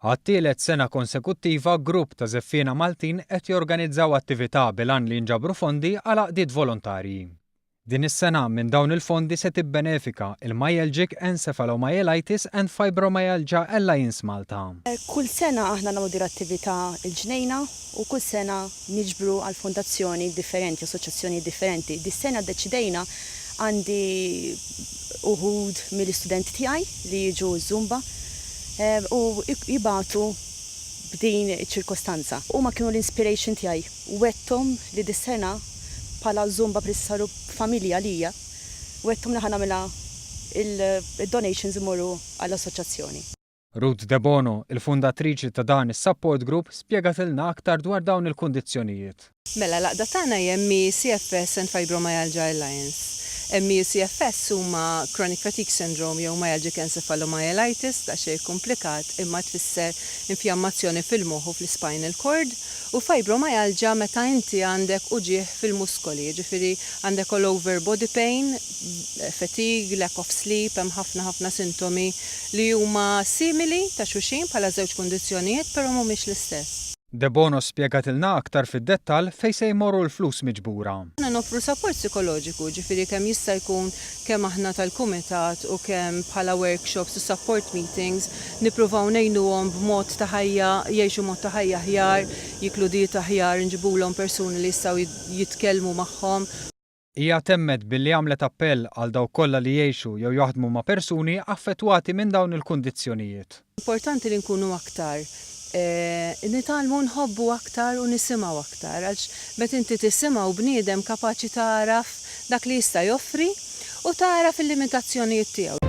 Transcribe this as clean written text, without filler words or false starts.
Għat-tielet sena konsekuttiva grupp ta' żeffiena Maltin qed jorganizzaw attività bil-għan li nġabru fondi għal għaqdiet volontarji. Din is-sena minn dawn il-fondi se tibbenefika il-Myalgic Encephalomyelitis and Fibromyalgia Alliance Malta. Kull sena aħna nagħmlu din attività il-ġnejna u kull sena niġbru għal fondazzjoni differenti, assoċjazzjoni differenti. Dis-sena ddeċidejna għandi uħud mill-istudenti tiegħi li jiġu Zumba u jibatu b'din iċ-ċirkostanza. Huma kienu l-inspiration tiegħi. Wettom li dis-sena bħala Zumba saru familja lija, wettom li ħanamela il-donations imorru għall-assoċjazzjoni. Ruth De Bono, il-fundatriċi ta' dan is-support group, spjegatilna aktar dwar dawn il-kundizzjonijiet. Mela l-għaqda tagħna hija CFS and Fibromyalgia Alliance. CFS huma Chronic Fatigue Syndrome jew Myalgic Encephalomyelitis ta' xejn komplikat imma tfisser infjammazzjoni fil-moħħ u fl-spinal cord u fibromyalgia meta inti għandek uġieħ fil-muskoli, ġifieri għandek all over body pain, fatigue, lack of sleep, hemm ħafna sintomi li huma simili ta' xulxin bħala żewġ kundizzjonijiet però mhumiex l-istess. De Bono spjegatilna aktar fid-dettall fejn se jmorru l-flus miġbura. Aħna noffru support psikoloġiku, ġifieri kemm jista' jkun kemm aħna tal-kumitat u kemm bħala workshops u support meetings nippruvaw ngħinuhom b'mod ta' ħajja, jgħixu mod ta' ħajja aħjar, jiklu dieta aħjar, nġibulhom persuni li jistgħu jitkellmu magħhom. Hija temmet billi għamlet appell għal dawk kollha li jgħixu jew jaħdmu ma' persuni affettwati minn dawn il-kundizzjonijiet. Importanti li nkunu aktar nitalmu nħobbu aktar u nisimgħu aktar, għax meta inti tisimgħu bniedem kapaċi taraf dak li jista' joffri u taraf il-limitazzjonijiet tiegħu.